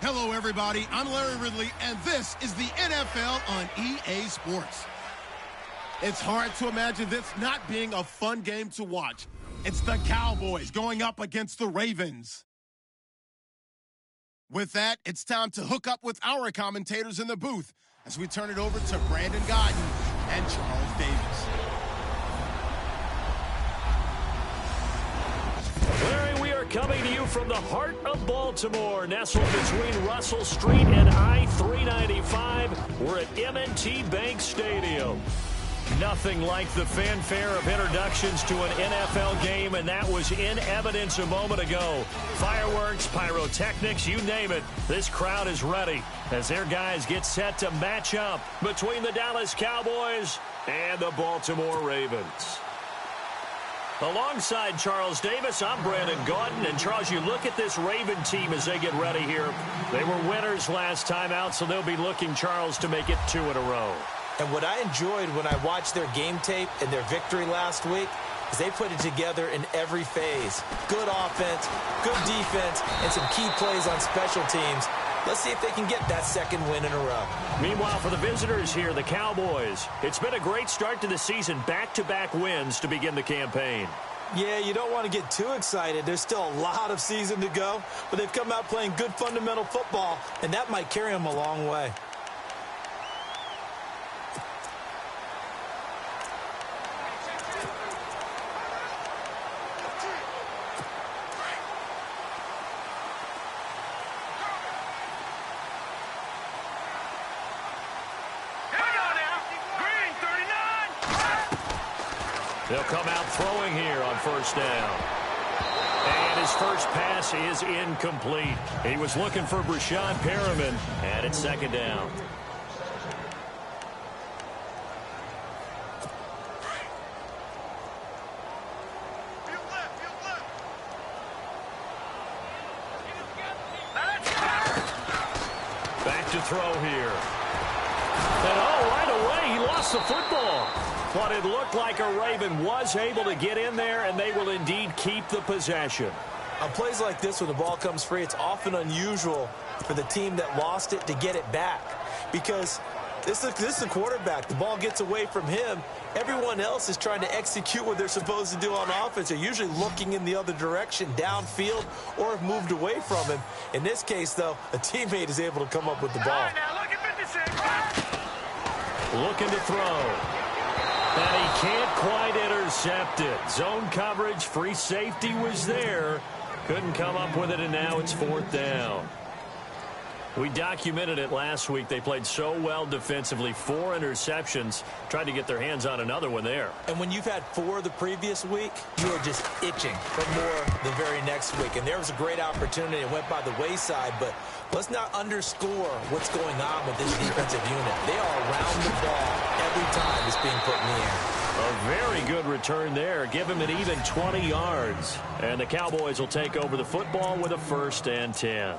Hello, everybody. I'm Larry Ridley, and this is the NFL on EA Sports. It's hard to imagine this not being a fun game to watch. It's the Cowboys going up against the Ravens. With that, it's time to hook up with our commentators in the booth as we turn it over to Brandon Godden and Charles Davis. Larry, we are coming to you from the heart of Baltimore, nestled between Russell Street and I-395. We're at M&T Bank Stadium. Nothing like the fanfare of introductions to an NFL game, and that was in evidence a moment ago. Fireworks, pyrotechnics, you name it. This crowd is ready as their guys get set to match up between the Dallas Cowboys and the Baltimore Ravens. Alongside Charles Davis, I'm Brandon Gaudin. And, Charles, you look at this Raven team as they get ready here. They were winners last time out, so they'll be looking, Charles, to make it 2 in a row. And what I enjoyed when I watched their game tape and their victory last week is they put it together in every phase. Good offense, good defense, and some key plays on special teams. Let's see if they can get that second win in a row. Meanwhile, for the visitors here, the Cowboys, it's been a great start to the season. Back-to-back wins to begin the campaign. Yeah, you don't want to get too excited. There's still a lot of season to go, but they've come out playing good fundamental football, and that might carry them a long way. They'll come out throwing here on first down. And his first pass is incomplete. He was looking for Brashad Perriman, and it's second down. Back to throw here. And right away, he lost the football. But it looked like a Raven was able to get in there, and they will indeed keep the possession. On plays like this, when the ball comes free, it's often unusual for the team that lost it to get it back. Because this is a quarterback. The ball gets away from him. Everyone else is trying to execute what they're supposed to do on offense. They're usually looking in the other direction, downfield, or have moved away from him. In this case, though, a teammate is able to come up with the ball. Looking to throw. And he can't quite intercept it. Zone coverage, free safety was there. Couldn't come up with it, and now it's fourth down. We documented it last week. They played so well defensively. 4 interceptions. Tried to get their hands on another one there. And when you've had 4 the previous week, you are just itching for more the very next week. And there was a great opportunity. It went by the wayside, but let's not underscore what's going on with this defensive unit. They are around the ball every time it's being put in the air. A very good return there. Give him an even 20 yards. And the Cowboys will take over the football with a 1st and 10.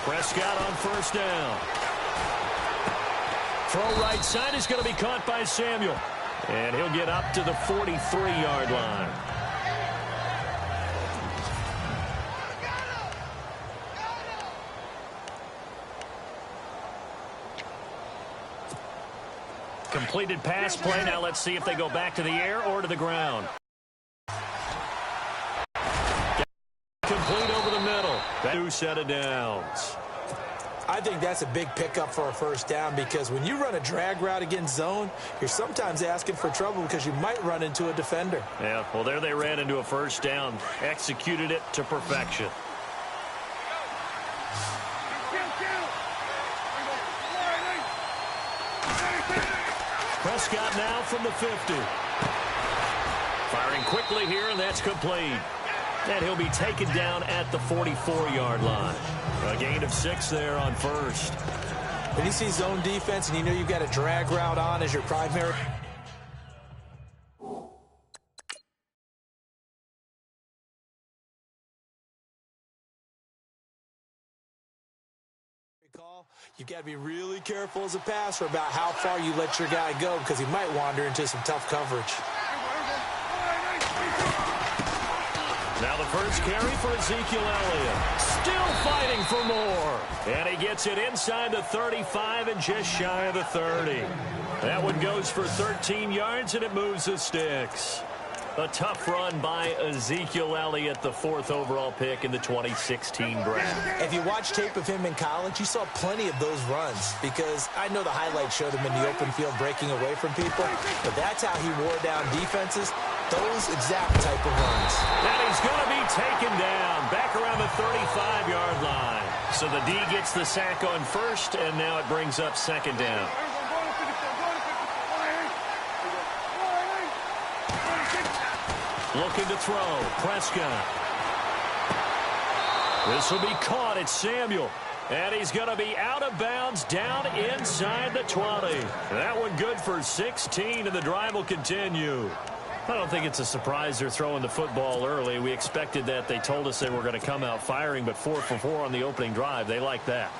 Prescott on first down. Throw right side is going to be caught by Samuel. And he'll get up to the 43-yard line. Completed pass play. Now let's see if they go back to the air or to the ground. Complete over the middle. 2 set of downs. I think that's a big pickup for a first down because when you run a drag route against zone, you're sometimes asking for trouble because you might run into a defender. Yeah, well, there they ran into a first down. Executed it to perfection. Prescott now from the 50. Firing quickly here, and that's complete. And he'll be taken down at the 44-yard line. A gain of 6 there on first. When you see zone defense and you know you've got a drag route on as your primary. call. You've got to be really careful as a passer about how far you let your guy go because he might wander into some tough coverage. Now the first carry for Ezekiel Elliott. Still fighting for more. And he gets it inside the 35 and just shy of the 30. That one goes for 13 yards, and it moves the sticks. A tough run by Ezekiel Elliott, the 4th overall pick in the 2016 draft. If you watch tape of him in college, you saw plenty of those runs because I know the highlights showed him in the open field breaking away from people, but that's how he wore down defenses, those exact type of runs. And he's going to be taken down back around the 35-yard line. So the D gets the sack on first, and now it brings up second down. Looking to throw. Prescott. This will be caught. It's Samuel. And he's going to be out of bounds down inside the 20. That one good for 16, and the drive will continue. I don't think it's a surprise they're throwing the football early. We expected that. They told us they were going to come out firing, but 4 for 4 on the opening drive. They like that.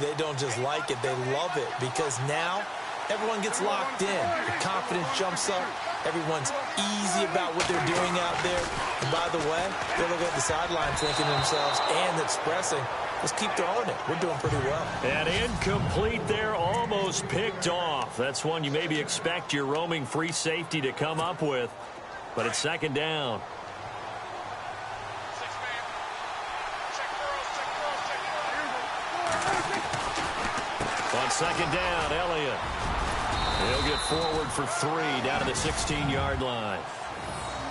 They don't just like it. They love it because now everyone gets locked in. The confidence jumps up. Everyone's easy about what they're doing out there. And by the way, they're looking at the sideline thinking to themselves and expressing, let's keep throwing it. We're doing pretty well. And incomplete there, almost picked off. That's one you maybe expect your roaming free safety to come up with. But it's second down. On second down, Elliott. He'll get forward for 3 down to the 16-yard line.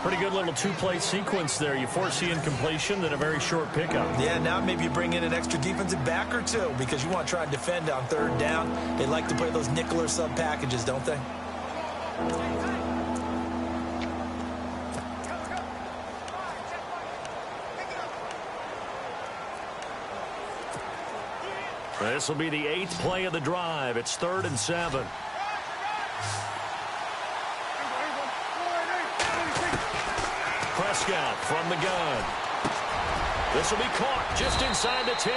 Pretty good little two-play sequence there. You force the incompletion, then a very short pickup. Yeah, now maybe you bring in an extra defensive back or two because you want to try and defend on third down. They like to play those nickel or sub packages, don't they? This will be the 8th play of the drive. It's 3rd and 7. Prescott from the gun. This will be caught just inside the 10.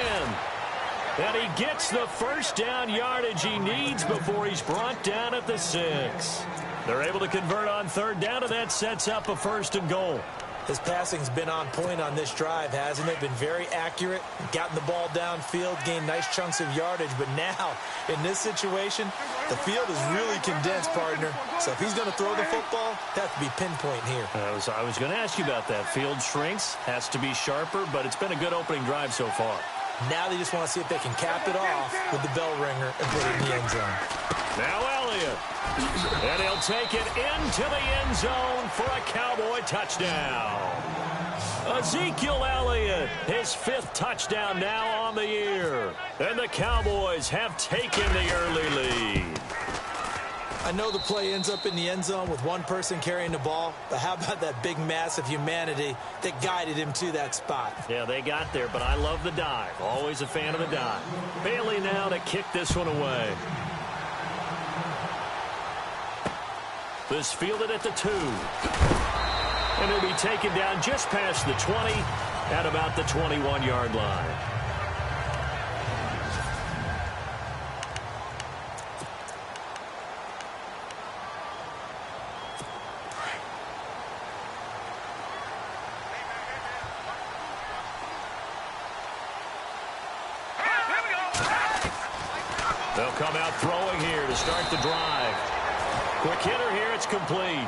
And he gets the first down yardage he needs before he's brought down at the 6. They're able to convert on third down, and that sets up a 1st and goal. His passing's been on point on this drive, hasn't it? Been very accurate, gotten the ball downfield, gained nice chunks of yardage. But now, in this situation, the field is really condensed, partner. So if he's going to throw the football, that has to be pinpoint here. I was going to ask you about that. Field shrinks, has to be sharper, but it's been a good opening drive so far. Now they just want to see if they can cap it off with the bell ringer and put it in the end zone. Now Elliott. And he'll take it into the end zone for a Cowboy touchdown. Ezekiel Elliott, his 5th touchdown now on the year. And the Cowboys have taken the early lead. I know the play ends up in the end zone with one person carrying the ball, but how about that big mass of humanity that guided him to that spot? Yeah, they got there, but I love the dive. Always a fan of the dive. Bailey now to kick this one away. This fielded at the 2. And it'll be taken down just past the 20 at about the 21-yard line. They'll come out throwing here to start the drive. Quick hitter here, it's complete.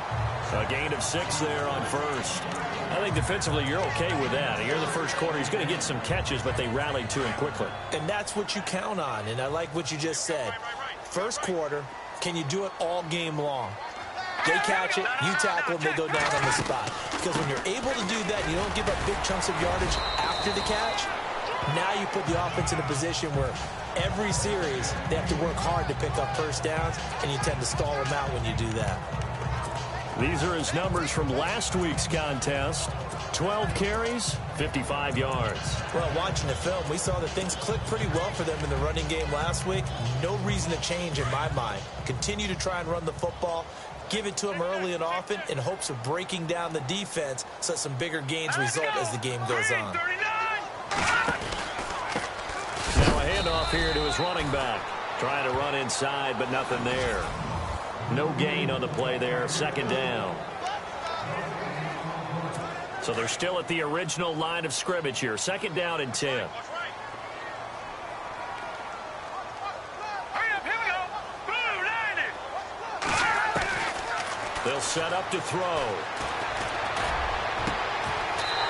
A gain of 6 there on first. I think defensively you're okay with that. Here in the first quarter, he's going to get some catches, but they rallied to him quickly. And that's what you count on, and I like what you just said. First quarter, can you do it all game long? They catch it, you tackle, and they go down on the spot. Because when you're able to do that, you don't give up big chunks of yardage after the catch. Now you put the offense in a position where every series they have to work hard to pick up first downs, and you tend to stall them out when you do that. These are his numbers from last week's contest. 12 carries, 55 yards. Well, watching the film, we saw that things clicked pretty well for them in the running game last week. No reason to change in my mind. Continue to try and run the football. Give it to them early and often in hopes of breaking down the defense so some bigger gains result as the game goes on. Now a handoff here to his running back. Trying to run inside, but nothing there. No gain on the play there. Second down. So they're still at the original line of scrimmage here. Second down and 10. They'll set up to throw.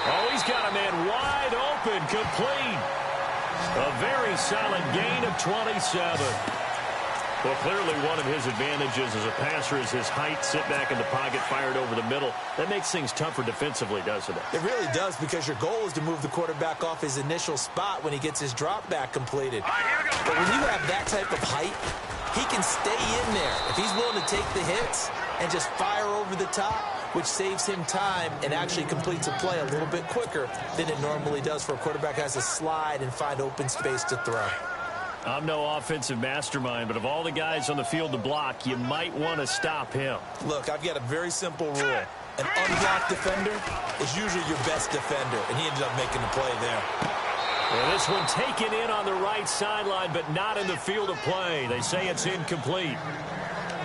Oh, he's got a man wide open, complete. A very solid gain of 27. Well, clearly one of his advantages as a passer is his height. Sit back in the pocket, fired over the middle. That makes things tougher defensively, doesn't it? It really does, because your goal is to move the quarterback off his initial spot when he gets his drop back completed. But when you have that type of height, he can stay in there. If he's willing to take the hits and just fire over the top, which saves him time and actually completes a play a little bit quicker than it normally does for a quarterback who has to slide and find open space to throw. I'm no offensive mastermind, but of all the guys on the field to block, you might want to stop him. Look, I've got a very simple rule. An unblocked defender is usually your best defender, and he ended up making the play there. Well, this one taken in on the right sideline, but not in the field of play. They say it's incomplete.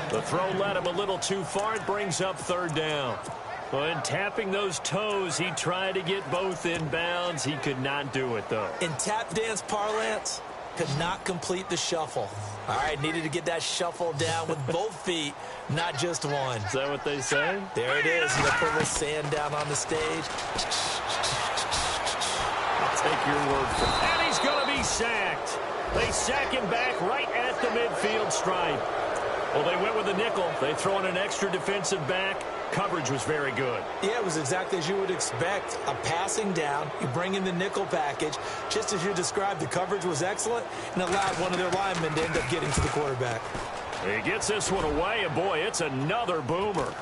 The throw led him a little too far. It brings up third down. Well, in tapping those toes, he tried to get both in bounds. He could not do it, though. In tap dance parlance, could not complete the shuffle. All right, needed to get that shuffle down with both feet, not just one. Is that what they say? There it is. You know, put a little sand down on the stage. I'll take your word for it. And he's going to be sacked. They sack him back right at the midfield stripe. Well, they went with a nickel. They throw in an extra defensive back. Coverage was very good. Yeah, it was exactly as you would expect. A passing down. You bring in the nickel package. Just as you described, the coverage was excellent and allowed one of their linemen to end up getting to the quarterback. He gets this one away, and boy, it's another boomer.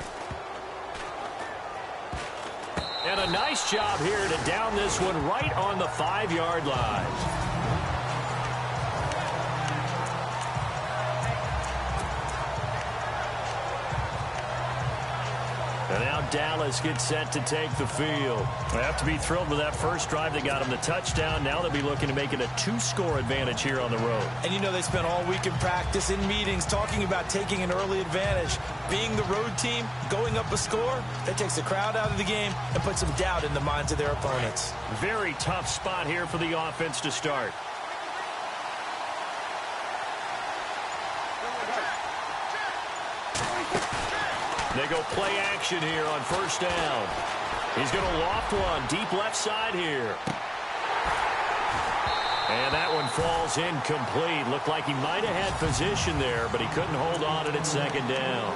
And a nice job here to down this one right on the 5-yard line. And now Dallas gets set to take the field. They have to be thrilled with that first drive that got them the touchdown. Now they'll be looking to make it a 2-score advantage here on the road. And you know they spent all week in practice, in meetings, talking about taking an early advantage. Being the road team, going up a score, that takes the crowd out of the game and puts some doubt in the minds of their opponents. Very tough spot here for the offense to start. They go play action here on first down. He's going to loft one deep left side here. And that one falls incomplete. Looked like he might have had position there, but he couldn't hold on at second down.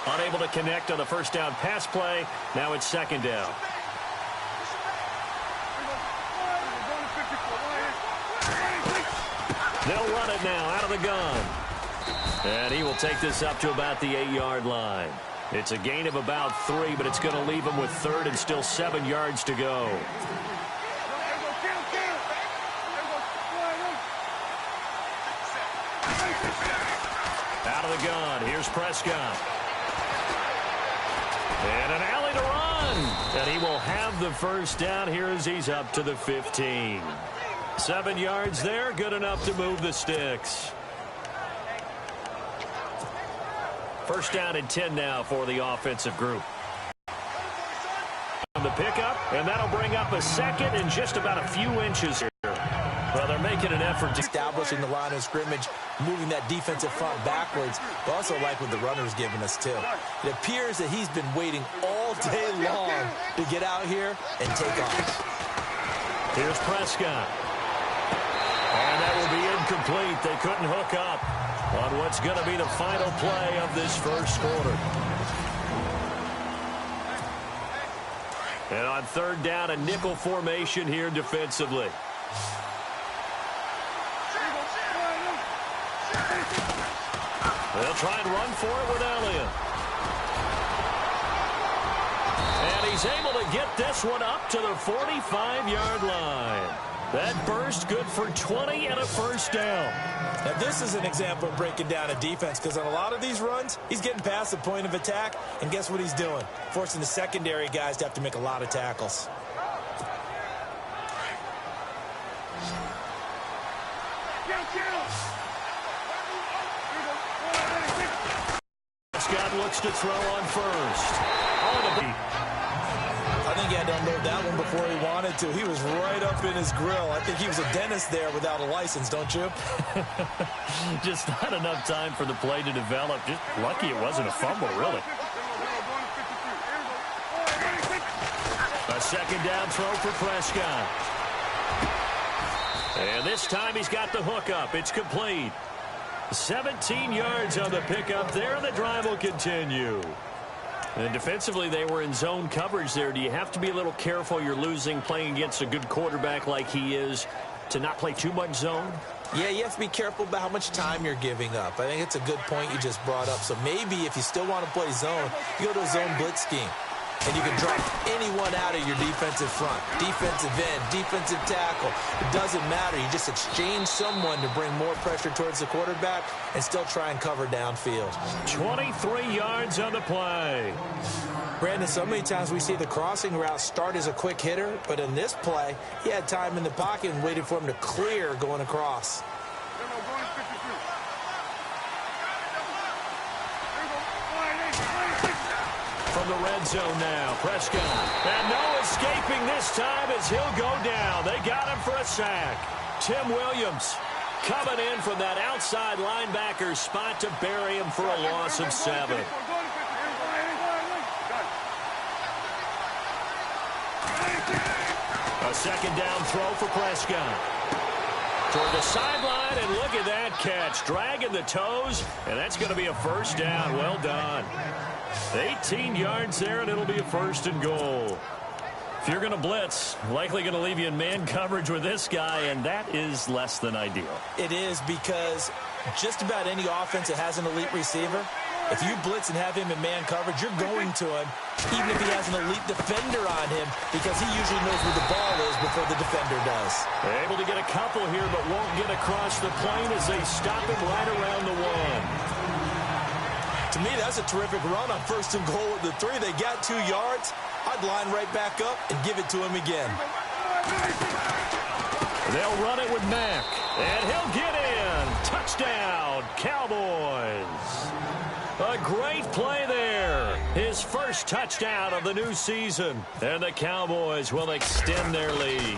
Unable to connect on the first down pass play. Now it's second down. They'll run it now out of the gun. And he will take this up to about the 8-yard line. It's a gain of about 3, but it's going to leave him with third and still 7 yards to go. Out of the gun. Here's Prescott. And an alley to run. And he will have the first down here as he's up to the 15. 7 yards there, good enough to move the sticks. First down and 10 now for the offensive group. The pickup, and that'll bring up a second and just about a few inches here. Well, they're making an effort to establishing the line of scrimmage, moving that defensive front backwards, but also like what the runner's giving us too. It appears that he's been waiting all day long to get out here and take off. Here's Prescott. And that will be incomplete. They couldn't hook up on what's going to be the final play of this first quarter. And on third down, a nickel formation here defensively. They'll try and run for it with Elliott. And he's able to get this one up to the 45-yard line. That burst good for 20 and a first down. Now, this is an example of breaking down a defense, because on a lot of these runs, he's getting past the point of attack, and guess what he's doing? Forcing the secondary guys to have to make a lot of tackles. Scott looks to throw on first. I think he had to unload that one before he wanted to. He was right up in his grill. I think he was a dentist there without a license, don't you? Just not enough time for the play to develop. Just lucky it wasn't a fumble, really. A second down throw for Prescott. And this time he's got the hook up. It's complete. 17 yards on the pickup there, and the drive will continue. And defensively, they were in zone coverage there. Do you have to be a little careful? You're losing playing against a good quarterback like he is to not play too much zone? Yeah, you have to be careful about how much time you're giving up. I think it's a good point you just brought up. So maybe if you still want to play zone, you go to a zone blitz scheme. And you can drop anyone out of your defensive front, defensive end, defensive tackle. It doesn't matter. You just exchange someone to bring more pressure towards the quarterback and still try and cover downfield. 23 yards on the play. Brandon, so many times we see the crossing route start as a quick hitter, but in this play, he had time in the pocket and waited for him to clear going across. From the red zone now, Prescott. And no escaping this time as he'll go down. They got him for a sack. Tim Williams coming in from that outside linebacker spot to bury him for a loss of 7. A second down throw for Prescott. Toward the sideline, and look at that catch. Dragging the toes, and that's going to be a first down. Well done. 18 yards there, and it'll be a first and goal. If you're going to blitz, likely going to leave you in man coverage with this guy, and that is less than ideal. It is, because just about any offense that has an elite receiver, if you blitz and have him in man coverage, you're going to him, even if he has an elite defender on him, because he usually knows where the ball is before the defender does. They're able to get a couple here, but won't get across the plane as they stop him right around the 1. To me, that's a terrific run on first and goal at the 3. They got 2 yards. I'd line right back up and give it to him again. They'll run it with Mack, and he'll get in. Touchdown, Cowboys. A great play there. His first touchdown of the new season. And the Cowboys will extend their lead.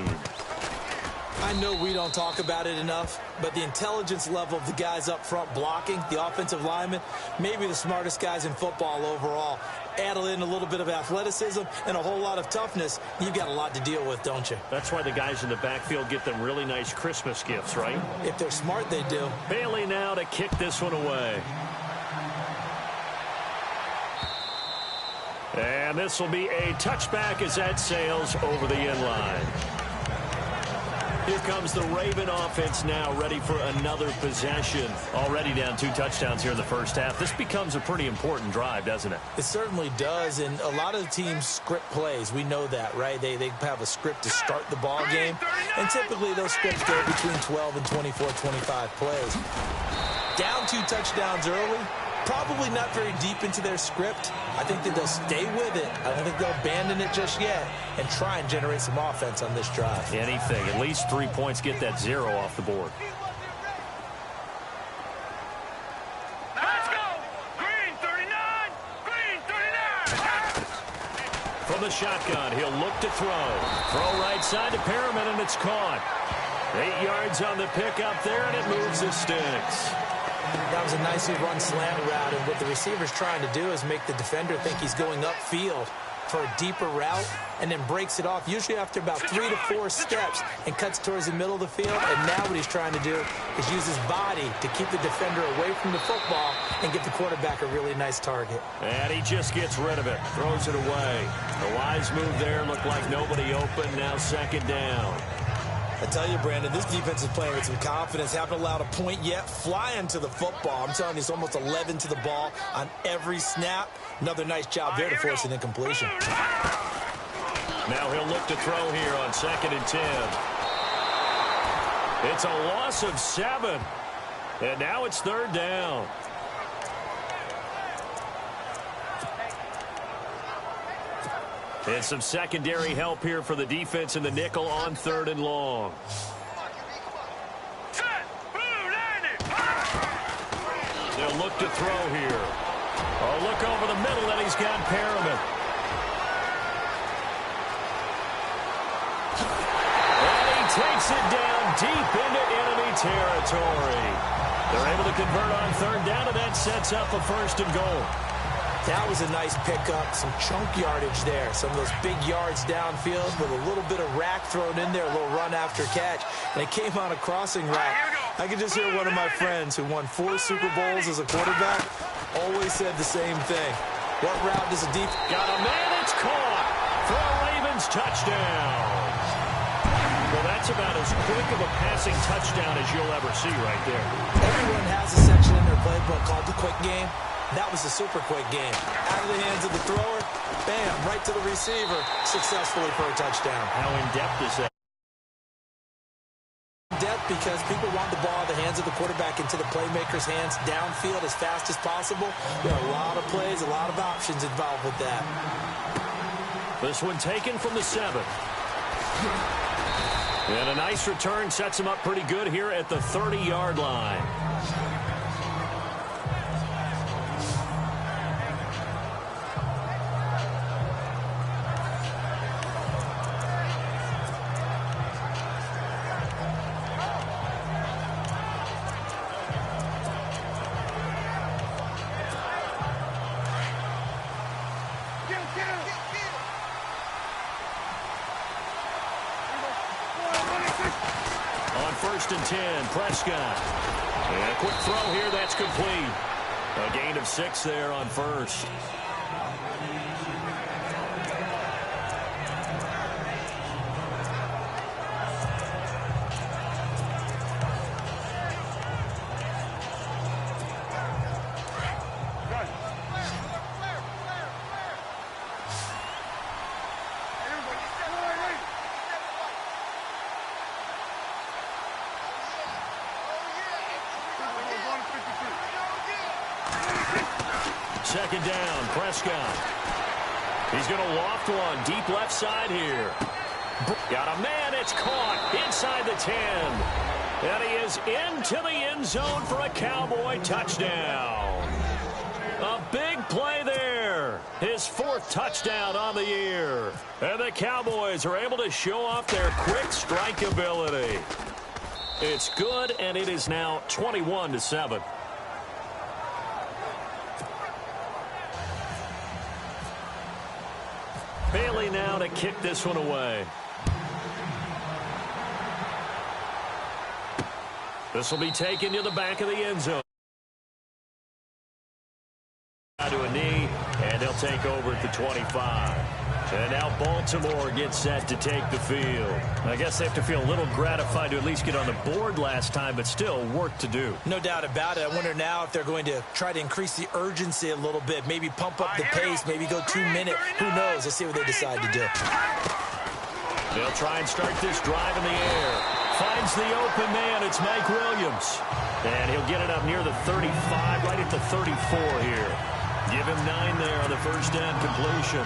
I know we don't talk about it enough, but the intelligence level of the guys up front blocking, the offensive linemen, maybe the smartest guys in football overall. Add in a little bit of athleticism and a whole lot of toughness, you've got a lot to deal with, don't you? That's why the guys in the backfield get them really nice Christmas gifts, right? If they're smart, they do. Bailey now to kick this one away. And this will be a touchback as that sails over the end line. Here comes the Raven offense now, ready for another possession. Already down 2 touchdowns here in the first half. This becomes a pretty important drive, doesn't it? It certainly does, and a lot of the teams script plays. We know that, right? They have a script to start the ball game, and typically those scripts go between 12 and 24, 25 plays. Down 2 touchdowns early, probably not very deep into their script. I think that they'll stay with it. I don't think they'll abandon it just yet and try and generate some offense on this drive. Anything. At least 3 points, get that 0 off the board. Let's go! Green 39! Green 39! From the shotgun, he'll look to throw. Throw right side to Perriman, and it's caught. 8 yards on the pickup there, and it moves the sticks. That was a nicely run slant route, and what the receiver's trying to do is make the defender think he's going upfield for a deeper route, and then breaks it off, usually after about 3 to 4 steps, and cuts towards the middle of the field. And now what he's trying to do is use his body to keep the defender away from the football and give the quarterback a really nice target. And he just gets rid of it, throws it away. The wise move there, looked like nobody open, now second down. I tell you, Brandon, this defense is playing with some confidence. Haven't allowed a point yet. Flying to the football. I'm telling you, it's almost 11 to the ball on every snap. Another nice job there to force an incompletion. Now he'll look to throw here on 2nd and 10. It's a loss of 7. And now it's 3rd down. And some secondary help here for the defense in the nickel on 3rd and long. They'll look to throw here. Oh, look over the middle, and he's got Perriman. And he takes it down deep into enemy territory. They're able to convert on 3rd down, and that sets up a 1st and goal. That was a nice pickup, some chunk yardage there. Some of those big yards downfield with a little bit of rack thrown in there, a little run after catch. And it came on a crossing route. I could just hear one of my friends who won 4 Super Bowls as a quarterback always said the same thing. What route does a deep... Got a man, it's caught for a Ravens touchdown. Well, that's about as quick of a passing touchdown as you'll ever see right there. Everyone has a section in their playbook called the quick game. That was a super quick game. Out of the hands of the thrower, bam, right to the receiver, successfully for a touchdown. How in-depth is that? Depth because people want the ball in the hands of the quarterback into the playmaker's hands downfield as fast as possible. There are a lot of plays, a lot of options involved with that. This one taken from the 7. And a nice return sets him up pretty good here at the 30-yard line. On 1st and 10, Prescott. And a quick throw here, that's complete. A gain of 6 there on 1st. Second down, Prescott. He's going to loft one deep left side here. Got a man, it's caught inside the 10. And he is into the end zone for a Cowboy touchdown. A big play there. His 4th touchdown on the year. And the Cowboys are able to show off their quick strike ability. It's good, and it is now 21-7. Bailey now to kick this one away. This will be taken to the back of the end zone. To a knee, and they'll take over at the 25. And now Baltimore gets set to take the field. I guess they have to feel a little gratified to at least get on the board last time, but still work to do. No doubt about it. I wonder now if they're going to try to increase the urgency a little bit, maybe pump up the pace, maybe go 2 minute. Who knows? Let's see what they decide to do. They'll try and start this drive in the air. Finds the open man. It's Mike Williams. And he'll get it up near the 35, right at the 34 here. Give him 9 there on the first down completion.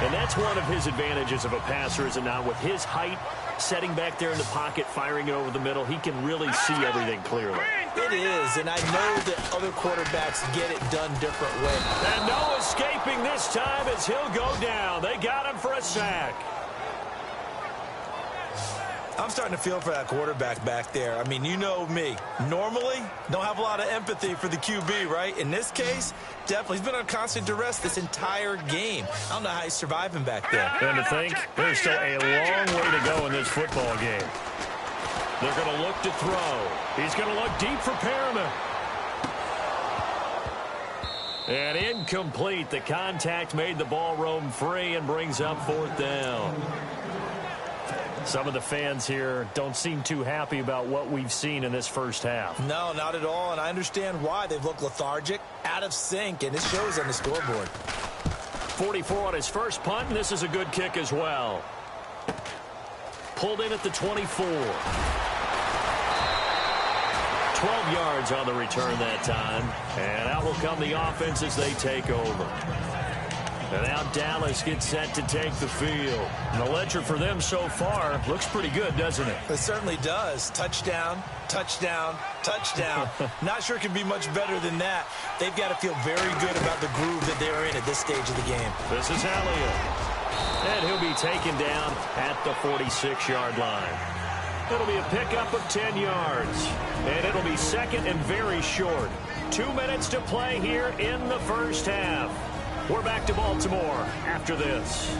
And that's one of his advantages of a passer, is it not? With his height, setting back there in the pocket, firing it over the middle, he can really see everything clearly. It is, and I know that other quarterbacks get it done different ways. And no escaping this time as he'll go down. They got him for a sack. I'm starting to feel for that quarterback back there. I mean, you know me. Normally, don't have a lot of empathy for the QB, right? In this case, definitely. He's been on constant duress this entire game. I don't know how he's surviving back there. And to think, there's still a long way to go in this football game. They're going to look to throw. He's going to look deep for Perriman. And incomplete. The contact made the ball roam free and brings up 4th down. Some of the fans here don't seem too happy about what we've seen in this first half. No, not at all, and I understand why. They've looked lethargic, out of sync, and it shows on the scoreboard. 44 on his first punt, and this is a good kick as well. Pulled in at the 24. 12 yards on the return that time. And out will come the offense as they take over. And now Dallas gets set to take the field. And the ledger for them so far looks pretty good, doesn't it? It certainly does. Touchdown, touchdown, touchdown. Not sure it can be much better than that. They've got to feel very good about the groove that they're in at this stage of the game. This is Elliott. And he'll be taken down at the 46-yard line. It'll be a pickup of 10 yards. And it'll be second and very short. 2 minutes to play here in the first half. We're back to Baltimore after this.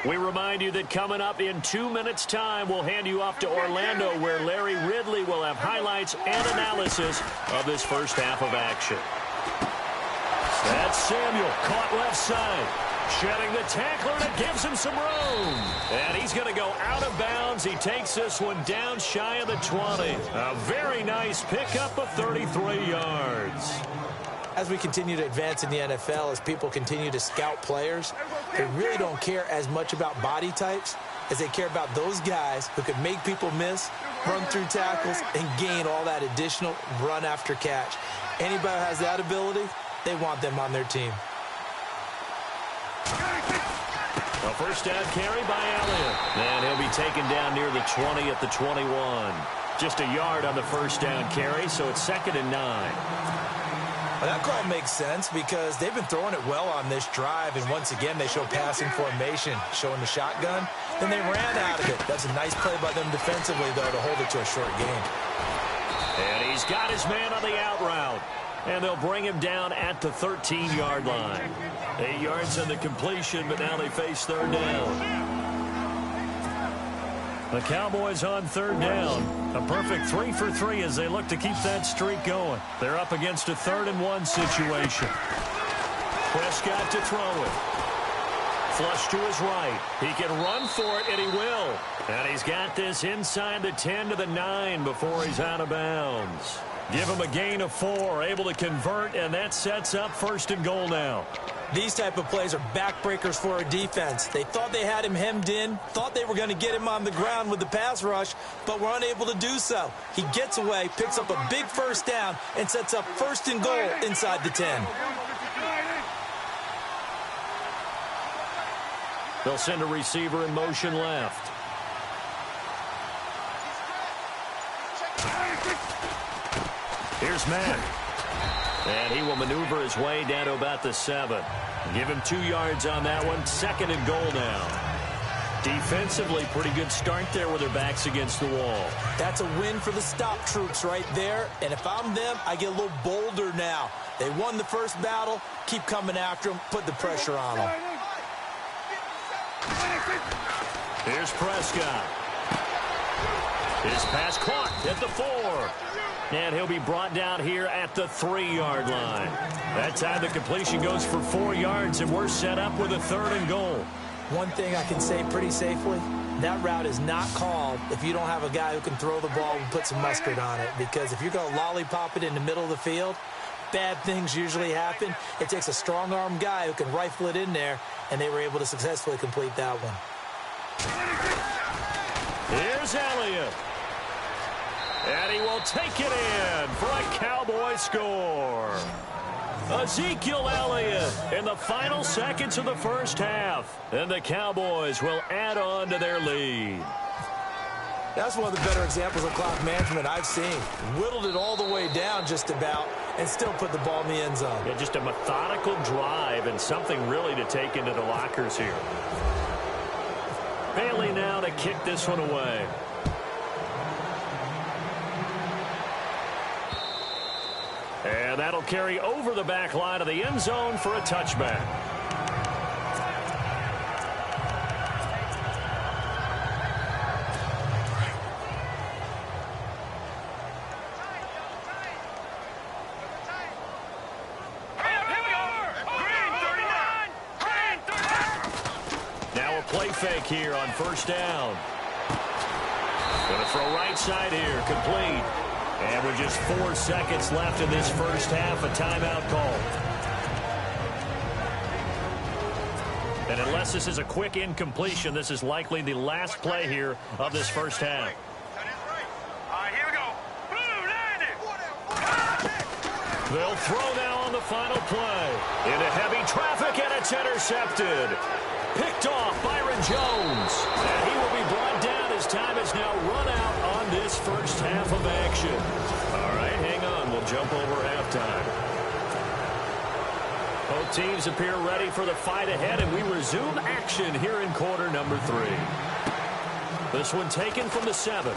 We remind you that coming up in 2 minutes' time, we'll hand you off to Orlando, where Larry Ridley will have highlights and analysis of this first half of action. That's Samuel, caught left side. Shedding the tackler, and it gives him some room. And he's going to go out of bounds. He takes this one down shy of the 20. A very nice pickup of 33 yards. As we continue to advance in the NFL, as people continue to scout players, they really don't care as much about body types as they care about those guys who can make people miss, run through tackles, and gain all that additional run after catch. Anybody who has that ability, they want them on their team. A first down carry by Elliott. And he'll be taken down near the 20 at the 21. Just a yard on the first down carry, so it's 2nd and 9. Well, that call makes sense because they've been throwing it well on this drive, and once again they show passing formation, showing the shotgun. Then they ran out of it. That's a nice play by them defensively, though, to hold it to a short gain. And he's got his man on the out route. And they'll bring him down at the 13-yard line. 8 yards on the completion, but now they face third down. The Cowboys on third down. A perfect 3 for 3 as they look to keep that streak going. They're up against a 3rd and 1 situation. Prescott to throw it. Flush to his right. He can run for it, and he will. And he's got this inside the 10 to the 9 before he's out of bounds. Give him a gain of 4, able to convert, and that sets up 1st and goal now. These type of plays are backbreakers for a defense. They thought they had him hemmed in, thought they were going to get him on the ground with the pass rush, but were unable to do so. He gets away, picks up a big first down, and sets up 1st and goal inside the 10. They'll send a receiver in motion left. Here's Matt. And he will maneuver his way down to about the 7. Give him 2 yards on that one. 2nd and goal now. Defensively, pretty good start there with their backs against the wall. That's a win for the stop troops right there. And if I'm them, I get a little bolder now. They won the first battle. Keep coming after them. Put the pressure on them. Here's Prescott. His pass caught at the 4. And he'll be brought down here at the 3-yard line. That time the completion goes for 4 yards, and we're set up with a 3rd and goal. One thing I can say pretty safely, that route is not called if you don't have a guy who can throw the ball and put some mustard on it. Because if you're going to lollipop it in the middle of the field, bad things usually happen. It takes a strong-arm guy who can rifle it in there, and they were able to successfully complete that one. Here's Elliott. And he will take it in for a Cowboy score. Ezekiel Elliott in the final seconds of the first half. And the Cowboys will add on to their lead. That's one of the better examples of clock management I've seen. Whittled it all the way down just about and still put the ball in the end zone. Yeah, just a methodical drive and something really to take into the lockers here. Bailey now to kick this one away. And that'll carry over the back line of the end zone for a touchback. Now a play fake here on first down. Going to throw right side here, complete. And with just 4 seconds left in this first half, a timeout call. And unless this is a quick incompletion, this is likely the last play here of this first half. Here we go. They'll throw now on the final play. Into heavy traffic, and it's intercepted. Picked off Byron Jones. And he will be brought down as time has now run out on this first half of action. All right, hang on. We'll jump over halftime. Both teams appear ready for the fight ahead, and we resume action here in quarter number 3. This one taken from the 7.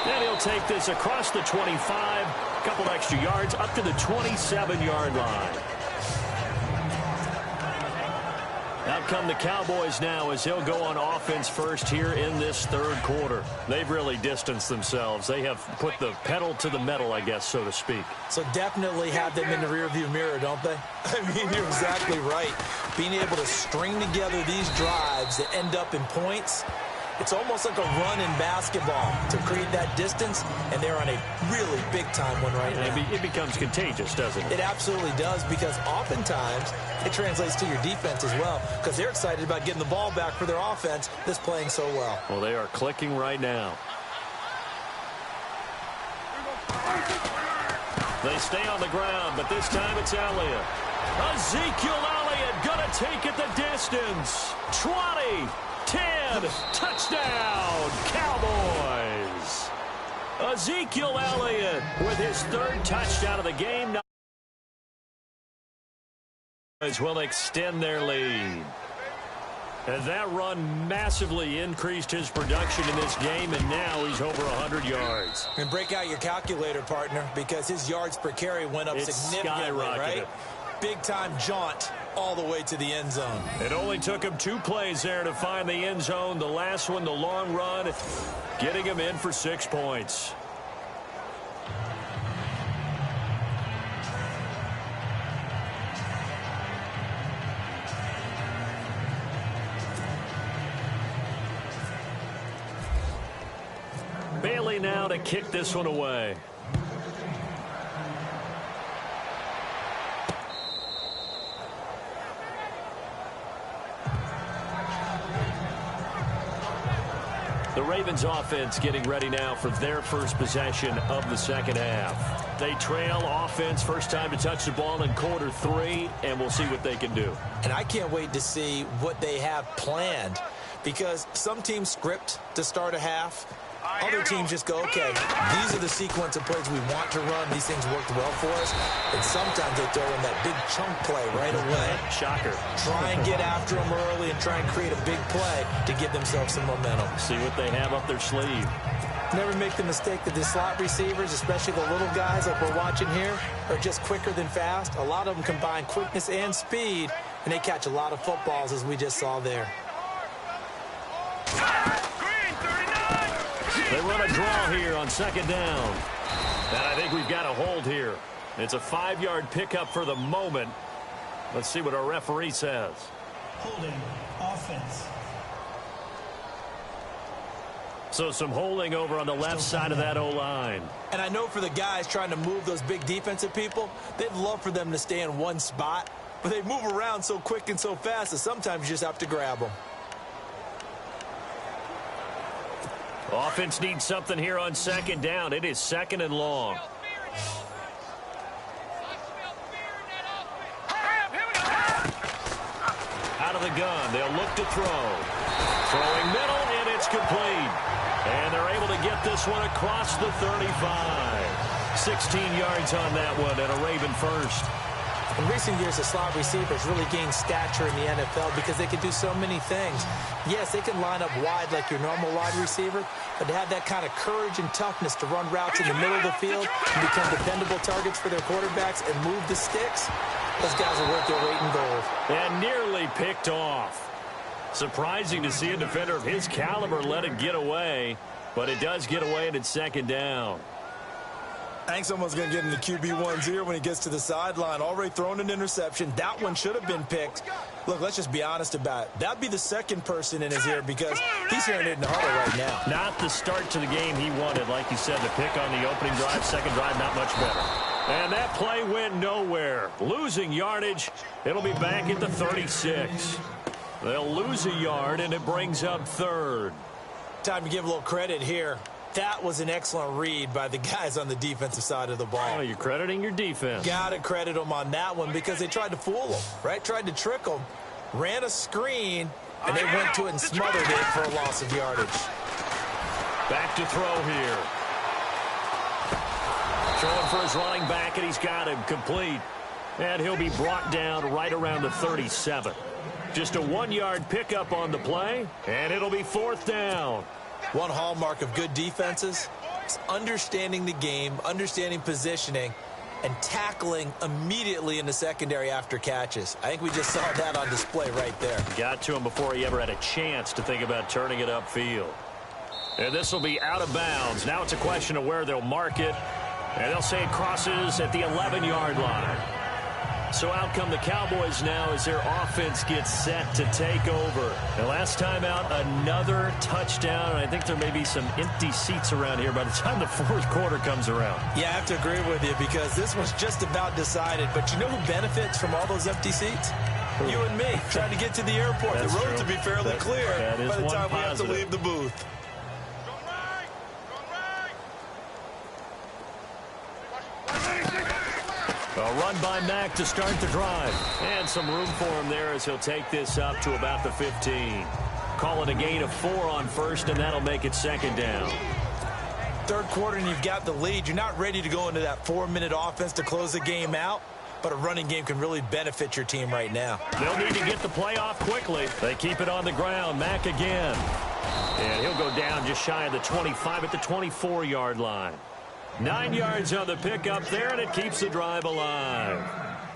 And he'll take this across the 25, a couple extra yards up to the 27-yard line. Out come the Cowboys now as they'll go on offense first here in this third quarter. They've really distanced themselves. They have put the pedal to the metal, I guess, so to speak. So definitely have them in the rearview mirror, don't they? I mean, you're exactly right. Being able to string together these drives that end up in points, it's almost like a run in basketball to create that distance, and they're on a really big-time one right now. It becomes contagious, doesn't it? It absolutely does, because oftentimes it translates to your defense as well, because they're excited about getting the ball back for their offense that's playing so well. Well, they are clicking right now. They stay on the ground, but this time it's Elliott. Ezekiel Elliott going to take it the distance. 20. 10, touchdown, Cowboys. Ezekiel Elliott with his 3rd touchdown of the game. Will extend their lead. And that run massively increased his production in this game, and now he's over 100 yards. And break out your calculator, partner, because his yards per carry went up significantly, right? Big-time jaunt all the way to the end zone. It only took him 2 plays there to find the end zone. The last one, the long run, getting him in for 6 points. Bailey now to kick this one away. The Ravens offense getting ready now for their first possession of the second half. They trail offense, first time to touch the ball in quarter 3, and we'll see what they can do. And I can't wait to see what they have planned, because some teams script to start a half. Other teams just go, okay, these are the sequence of plays we want to run. These things worked well for us. And sometimes they throw in that big chunk play right away. Shocker. Try and get after them early and try and create a big play to give themselves some momentum. See what they have up their sleeve. Never make the mistake that the slot receivers, especially the little guys like we're watching here, are just quicker than fast. A lot of them combine quickness and speed, and they catch a lot of footballs, as we just saw there. They run a draw here on second down. And I think we've got a hold here. It's a 5-yard pickup for the moment. Let's see what our referee says. Holding offense. So some holding over on the left side of that O-line. And I know for the guys trying to move those big defensive people, they'd love for them to stay in one spot. But they move around so quick and so fast that sometimes you just have to grab them. Offense needs something here on second down. It is 2nd and long. Out of the gun. They'll look to throw. Throwing middle, and it's complete. And they're able to get this one across the 35. 16 yards on that one, and a Raven first. In recent years, the slot receivers really gained stature in the NFL because they can do so many things. Yes, they can line up wide like your normal wide receiver, but to have that kind of courage and toughness to run routes in the middle of the field and become dependable targets for their quarterbacks and move the sticks, those guys are worth their weight in gold. And nearly picked off. Surprising to see a defender of his caliber let it get away, but it does get away, and it's 2nd down. I think someone's going to get in the QB1s here when he gets to the sideline. Already thrown an interception. That one should have been picked. Look, let's just be honest about it. That'd be the second person in his ear because he's hearing it in the huddle right now. Not the start to the game he wanted. Like you said, the pick on the opening drive, second drive, not much better. And that play went nowhere. Losing yardage. It'll be back at the 36. They'll lose a yard, and it brings up third. Time to give a little credit here. That was an excellent read by the guys on the defensive side of the ball. Oh, you're crediting your defense. Got to credit them on that one because they tried to fool them, right? Tried to trick them, ran a screen, and they went to it and smothered it for a loss of yardage. Back to throw here. Throwing for his running back, and he's got him complete. And he'll be brought down right around the 37. Just a 1-yard pickup on the play, and it'll be fourth down. One hallmark of good defenses is understanding the game, understanding positioning, and tackling immediately in the secondary after catches. I think we just saw that on display right there. Got to him before he ever had a chance to think about turning it upfield. And this will be out of bounds. Now it's a question of where they'll mark it. And they'll say it crosses at the 11-yard line. So out come the Cowboys now as their offense gets set to take over. And last time out, another touchdown. I think there may be some empty seats around here by the time the fourth quarter comes around. Yeah, I have to agree with you because this was just about decided. But you know who benefits from all those empty seats? You and me trying to get to the airport. That's the roads true. will be fairly clear by the time we have to leave the booth. A run by Mack to start the drive. And some room for him there as he'll take this up to about the 15. Call it a gain of 4 on first, and that'll make it second down. Third quarter, and you've got the lead. You're not ready to go into that 4-minute offense to close the game out, but a running game can really benefit your team right now. They'll need to get the play off quickly. They keep it on the ground. Mack again. And he'll go down just shy of the 25 at the 24-yard line. 9 yards on the pickup there, and it keeps the drive alive.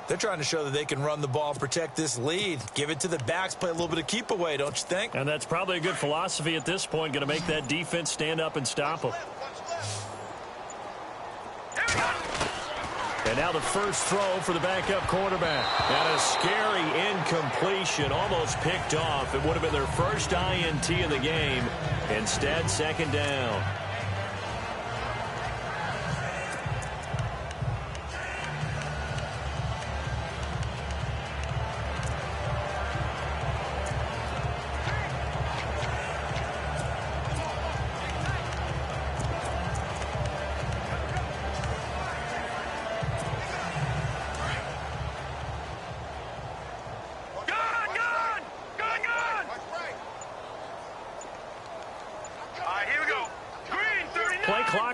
They're trying to show that they can run the ball and protect this lead. Give it to the backs, play a little bit of keep away, don't you think? And that's probably a good philosophy at this point, going to make that defense stand up and stop them. And now the first throw for the backup quarterback. And a scary incompletion, almost picked off. It would have been their first INT in the game. Instead, second down.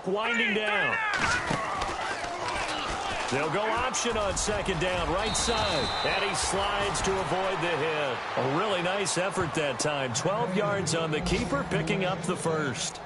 Winding down. They'll go option on second down, right side. And he slides to avoid the hit. A really nice effort that time. 12 yards on the keeper, picking up the first.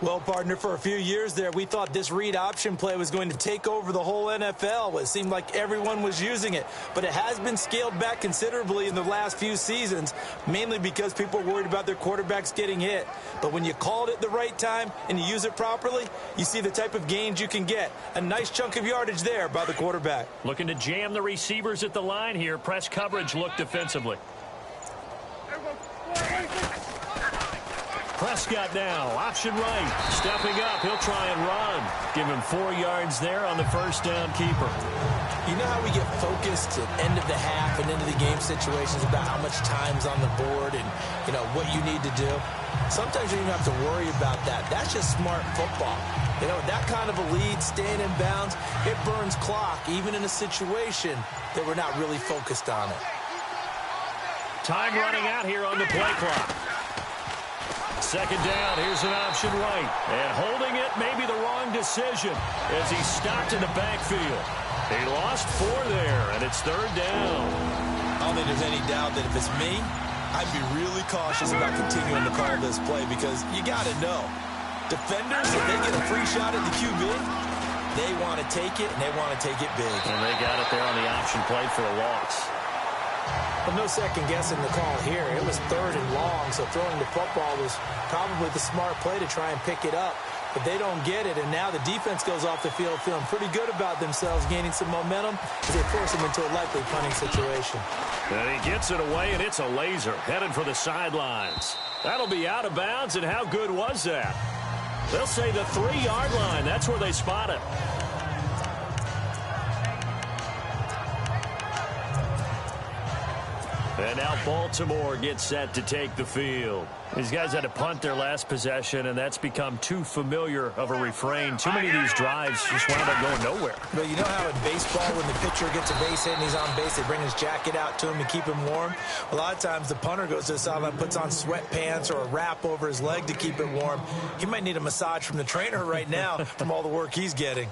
Well, partner, for a few years there, we thought this read option play was going to take over the whole NFL. It seemed like everyone was using it. But it has been scaled back considerably in the last few seasons, mainly because people are worried about their quarterbacks getting hit. But when you call it at the right time and you use it properly, you see the type of gains you can get. A nice chunk of yardage there by the quarterback. Looking to jam the receivers at the line here. Press coverage look defensively. Prescott now, option right, stepping up, he'll try and run. Give him 4 yards there on the first down keeper. You know how we get focused at end of the half and into the game situations about how much time's on the board and, you know, what you need to do? Sometimes you don't even have to worry about that. That's just smart football. You know, that kind of a lead, staying in bounds, it burns clock, even in a situation that we're not really focused on it. Time running out here on the play clock. Second down, here's an option right. And holding it may be the wrong decision as he stopped in the backfield. He lost 4 there, and it's third down. I don't think there's any doubt that if it's me, I'd be really cautious about continuing to call this play because you got to know. Defenders, if they get a free shot at the QB, they want to take it, and they want to take it big. And they got it there on the option play for a loss. Well, no second guessing the call here. It was third and long, so throwing the football was probably the smart play to try and pick it up. But they don't get it, and now the defense goes off the field feeling pretty good about themselves, gaining some momentum as they force them into a likely punting situation. And he gets it away, and it's a laser headed for the sidelines. That'll be out of bounds, and how good was that? They'll say the 3-yard line. That's where they spot it. And now Baltimore gets set to take the field. These guys had to punt their last possession, and that's become too familiar of a refrain. Too many of these drives just wound up going nowhere. But you know how in baseball, when the pitcher gets a base hit and he's on base, they bring his jacket out to him to keep him warm? A lot of times the punter goes to the sideline, puts on sweatpants or a wrap over his leg to keep it warm. He might need a massage from the trainer right now from all the work he's getting.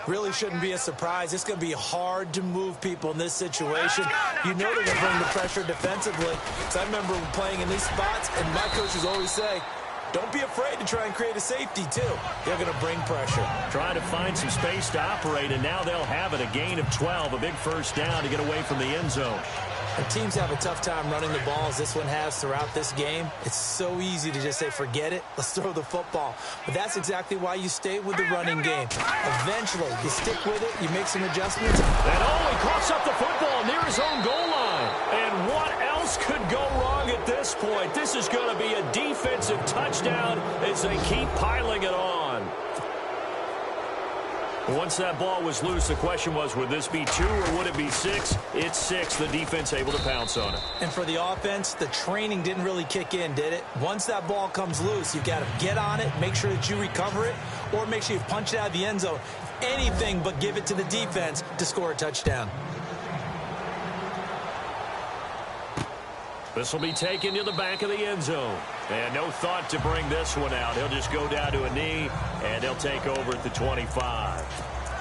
Really shouldn't be a surprise. It's going to be hard to move people in this situation. You know they're going to bring the pressure defensively. So I remember playing in these spots, and my coaches always say, don't be afraid to try and create a safety, too. They're going to bring pressure. Trying to find some space to operate, and now they'll have it. A gain of 12, a big first down to get away from the end zone. And teams have a tough time running the ball as this one has throughout this game. It's so easy to just say, forget it, let's throw the football. But that's exactly why you stay with the running game. Eventually, you stick with it, you make some adjustments. And he coughs up the football near his own goal line. And what else could go wrong at this point? This is going to be a defensive touchdown as they keep piling it on. Once that ball was loose, the question was, would this be 2 or would it be 6? It's 6. The defense able to pounce on it. And for the offense, the training didn't really kick in, did it? Once that ball comes loose, you've got to get on it, make sure that you recover it, or make sure you punch it out of the end zone. Anything but give it to the defense to score a touchdown. This will be taken to the back of the end zone. And no thought to bring this one out. He'll just go down to a knee, and they'll take over at the 25.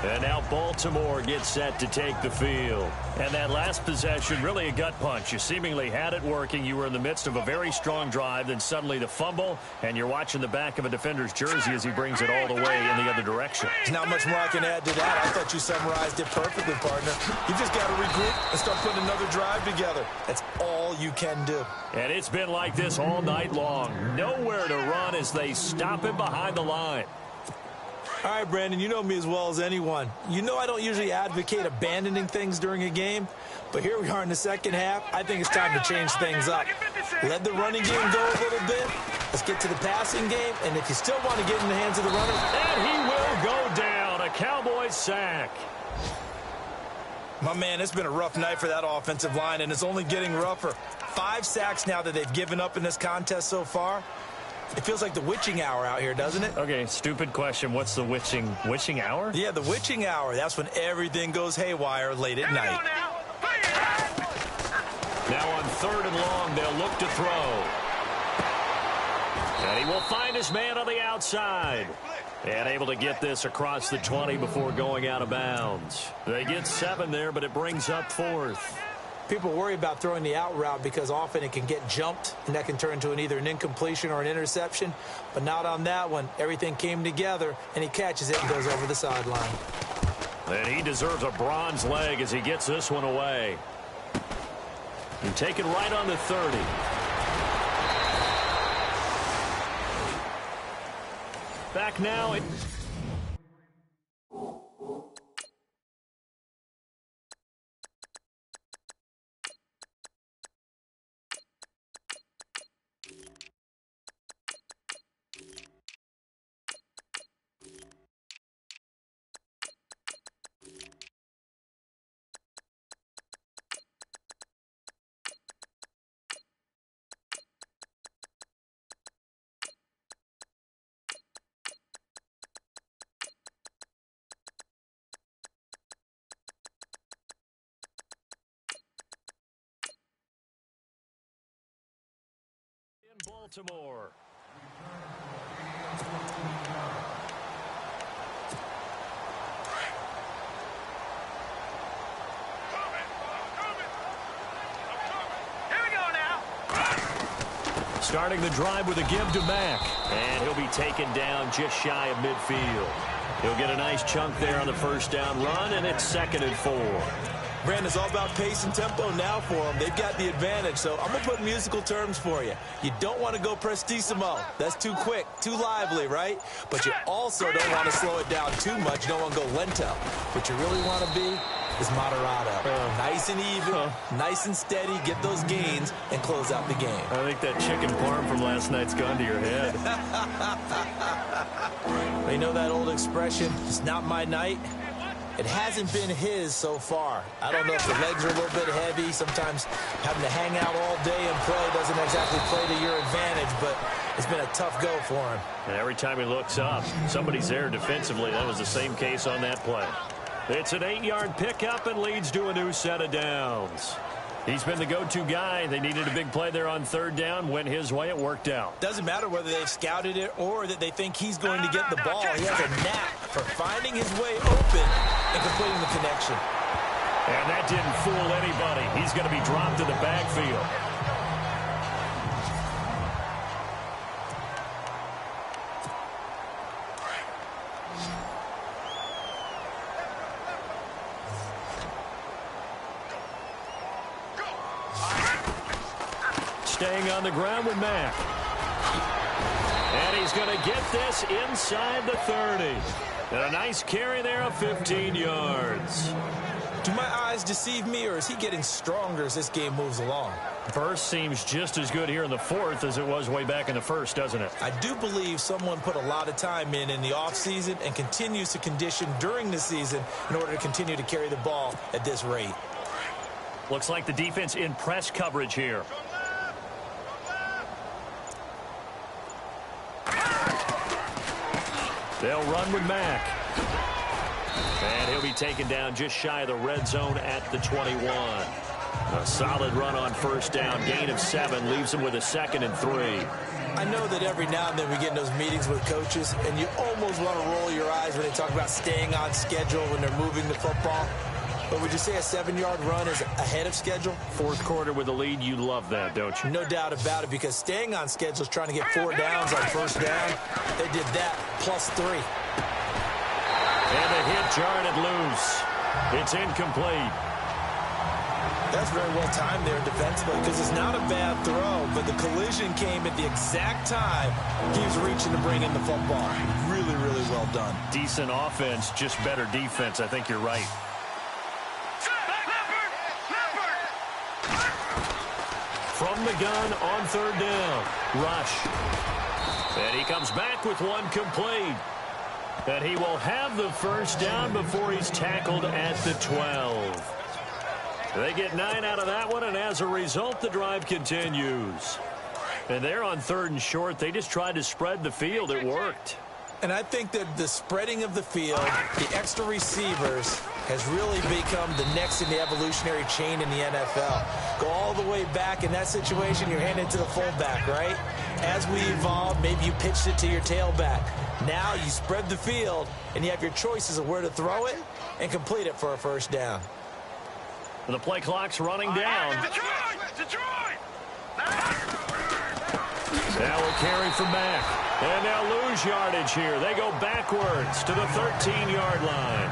And now Baltimore gets set to take the field. And that last possession, really a gut punch. You seemingly had it working. You were in the midst of a very strong drive. Then suddenly the fumble, and you're watching the back of a defender's jersey as he brings it all the way in the other direction. There's not much more I can add to that. I thought you summarized it perfectly, partner. You just got to regroup and start putting another drive together. That's all you can do. And it's been like this all night long. Nowhere to run as they stop him behind the line. All right, Brandon, you know me as well as anyone. You know I don't usually advocate abandoning things during a game, but here we are in the second half. I think it's time to change things up. Let the running game go a little bit. Let's get to the passing game, and if you still want to get in the hands of the runner. And he will go down. A Cowboys sack. My man, it's been a rough night for that offensive line, and it's only getting rougher. 5 sacks now that they've given up in this contest so far. It feels like the witching hour out here, doesn't it? Okay, stupid question. What's the witching hour? Yeah, the witching hour. That's when everything goes haywire late at night. Now on 3rd and long, they'll look to throw. And he will find his man on the outside. And able to get this across the 20 before going out of bounds. They get 7 there, but it brings up 4th. People worry about throwing the out route because often it can get jumped, and that can turn into either an incompletion or an interception. But not on that one. Everything came together, and he catches it and goes over the sideline. And he deserves a bronze leg as he gets this one away. And take it right on the 30. Back now. Baltimore. Here we go now. Starting the drive with a give to Mack. And he'll be taken down just shy of midfield. He'll get a nice chunk there on the first down run, and it's 2nd and 4. Brandon, it's all about pace and tempo now for them. They've got the advantage, so I'm going to put musical terms for you. You don't want to go prestissimo. That's too quick, too lively, right? But you also don't want to slow it down too much. You don't want to go lento. What you really want to be is moderato. Nice and even, nice and steady, get those gains, and close out the game. I think that chicken parm from last night's gone to your head. They know that old expression, it's not my night. It hasn't been his so far. I don't know if the legs are a little bit heavy. Sometimes having to hang out all day and play doesn't exactly play to your advantage, but it's been a tough go for him. And every time he looks up, somebody's there defensively. That was the same case on that play. It's an 8-yard pickup and leads to a new set of downs. He's been the go-to guy. They needed a big play there on third down. Went his way. It worked out. Doesn't matter whether they've scouted it or that they think he's going to get the ball. He has a knack for finding his way open and completing the connection. And that didn't fool anybody. He's going to be dropped in the backfield. Staying on the ground with Mack. And he's going to get this inside the 30. And a nice carry there of 15 yards. Do my eyes deceive me, or is he getting stronger as this game moves along? First seems just as good here in the fourth as it was way back in the first, doesn't it? I do believe someone put a lot of time in the offseason and continues to condition during the season in order to continue to carry the ball at this rate. Looks like the defense in press coverage here. They'll run with Mack. And he'll be taken down just shy of the red zone at the 21. A solid run on first down. Gain of 7 leaves him with a 2nd and 3. I know that every now and then we get in those meetings with coaches, and you almost want to roll your eyes when they talk about staying on schedule when they're moving the football. But would you say a 7-yard run is ahead of schedule? Fourth quarter with a lead, you love that, don't you? No doubt about it, because staying on schedule is trying to get 4 downs on first down. They did that plus 3. And the hit jarred it loose. It's incomplete. That's very well timed there defensively, because it's not a bad throw, but the collision came at the exact time he was reaching to bring in the football. Really, really well done. Decent offense, just better defense. I think you're right. From the gun on third down. Rush. And he comes back with one complete. And he will have the first down before he's tackled at the 12. They get 9 out of that one, and as a result, the drive continues. And they're on third and short. They just tried to spread the field. It worked. And I think that the spreading of the field, the extra receivers, has really become the next in the evolutionary chain in the NFL. Go all the way back in that situation, you're handed to the fullback, right? As we evolve, maybe you pitched it to your tailback. Now you spread the field, and you have your choices of where to throw it and complete it for a first down. And the play clock's running down. Detroit! Now will carry from back. And they'll lose yardage here. They go backwards to the 13-yard line.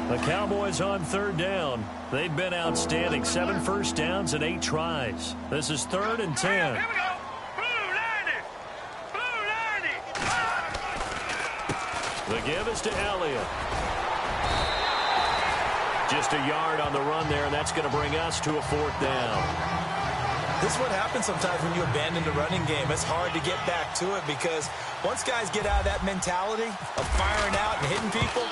The Cowboys on third down. They've been outstanding. 7 first downs and 8 tries. This is 3rd and 10. Here we go. Blue 90. The give is to Elliott. Just a yard on the run there, and that's going to bring us to a 4th down. This is what happens sometimes when you abandon the running game. It's hard to get back to it because once guys get out of that mentality of firing out and hitting people,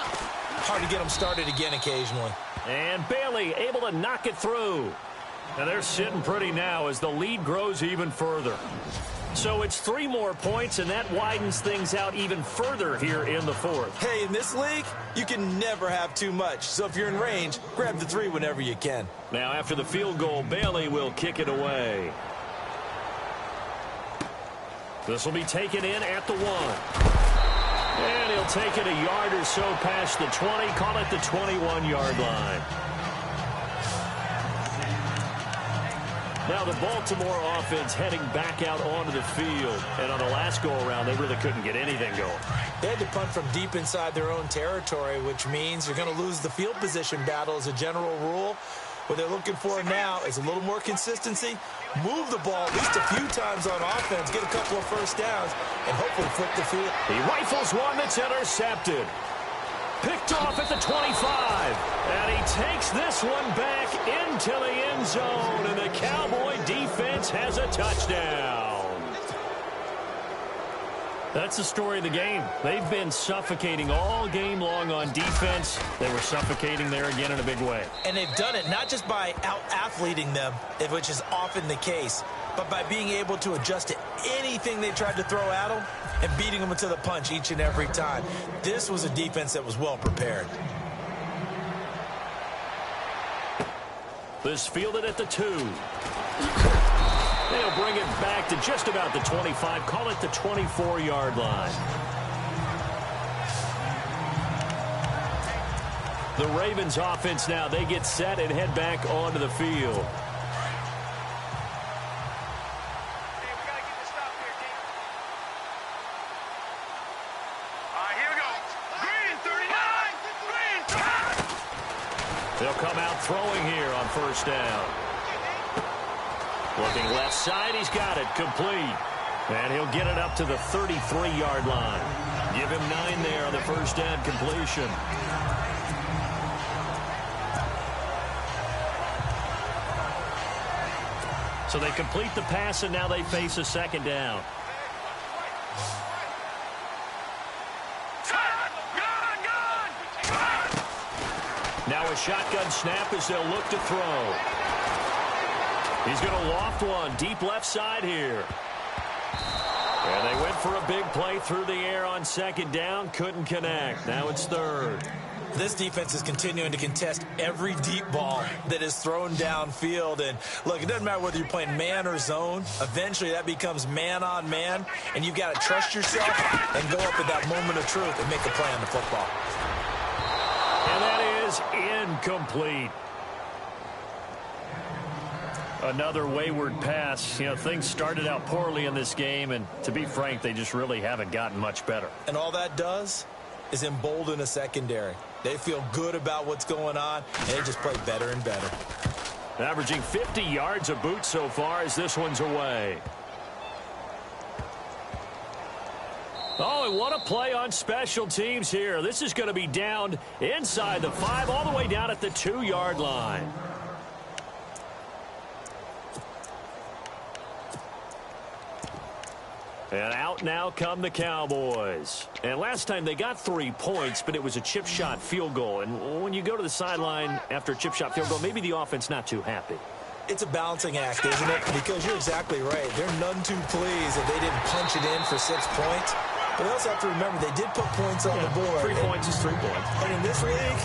hard to get them started again occasionally. And Bailey able to knock it through. And they're sitting pretty now as the lead grows even further. So it's 3 more points, and that widens things out even further here in the 4th. Hey, in this league, you can never have too much. So if you're in range, grab the 3 whenever you can. Now after the field goal, Bailey will kick it away. This will be taken in at the 1. And he'll take it a yard or so past the 20, call it the 21-yard line. Now the Baltimore offense heading back out onto the field. And on the last go-around, they really couldn't get anything going. They had to punt from deep inside their own territory, which means you're going to lose the field position battle as a general rule. What they're looking for now is a little more consistency, move the ball at least a few times on offense, get a couple of first downs, and hopefully flip the field. He rifles one that's intercepted. Picked off at the 25. And he takes this one back into the end zone. And the Cowboy defense has a touchdown. That's the story of the game. They've been suffocating all game long on defense. They were suffocating there again in a big way. And they've done it not just by out-athleting them, which is often the case, but by being able to adjust to anything they tried to throw at them and beating them to the punch each and every time. This was a defense that was well prepared. This fielded at the 2. They'll bring it back to just about the 25. Call it the 24-yard line. The Ravens offense now, they get set and head back onto the field. They'll come out throwing here on first down. Looking left side, he's got it complete. And he'll get it up to the 33-yard line. Give him 9 there on the first down completion. So they complete the pass, and now they face a second down. Now a shotgun snap as they'll look to throw. He's going to loft one deep left side here. And they went for a big play through the air on second down. Couldn't connect. Now it's third. This defense is continuing to contest every deep ball that is thrown downfield. And, look, it doesn't matter whether you're playing man or zone. Eventually that becomes man on man. And you've got to trust yourself and go up at that moment of truth and make a play on the football. And that is incomplete. Another wayward pass. You know, things started out poorly in this game, and to be frank, they just really haven't gotten much better. And all that does is embolden a secondary. They feel good about what's going on, and they just play better and better. Averaging 50 yards a boot so far as this one's away. Oh, and what a play on special teams here. This is going to be down inside the 5, all the way down at the 2-yard line. And out now come the Cowboys. And last time they got 3 points, but it was a chip shot field goal. And when you go to the sideline after a chip shot field goal, maybe the offense not too happy. It's a balancing act, isn't it? Because you're exactly right. They're none too pleased that they didn't punch it in for 6 points. But they also have to remember they did put points on the board. 3 points is 3 points. And in this league,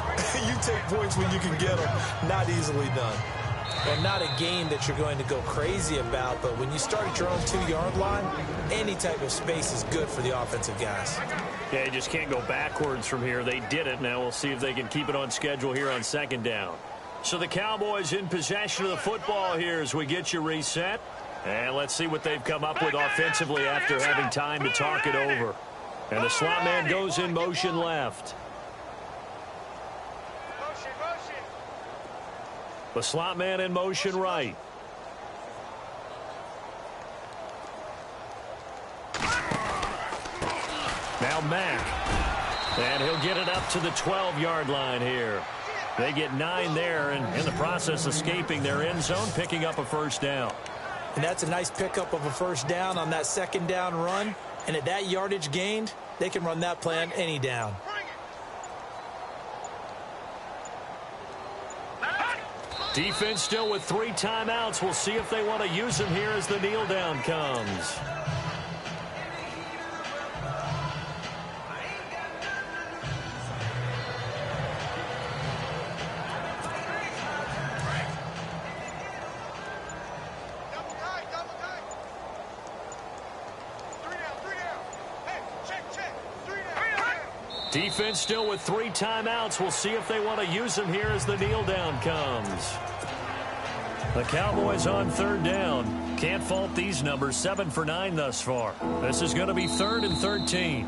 you take points when you can get them. Not easily done. And not a game that you're going to go crazy about, but when you start at your own 2-yard line, any type of space is good for the offensive guys. Yeah, you just can't go backwards from here. They did it. Now we'll see if they can keep it on schedule here on second down. So the Cowboys in possession of the football here as we get you reset. And let's see what they've come up with offensively after having time to talk it over. And the slot man goes in motion left. The slot man in motion right. Now Mack. And he'll get it up to the 12-yard line here. They get 9 there, and in the process escaping their end zone, picking up a first down. And that's a nice pickup of a first down on that second down run. And at that yardage gained, they can run that play on any down. Defense still with 3 timeouts. We'll see if they want to use them here as the kneel down comes. Defense still with 3 timeouts. We'll see if they want to use them here as the kneel down comes. The Cowboys on third down. Can't fault these numbers. 7 for 9 thus far. This is going to be 3rd and 13.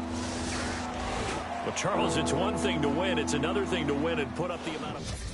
Well, Charles, it's one thing to win. It's another thing to win and put up the amount of...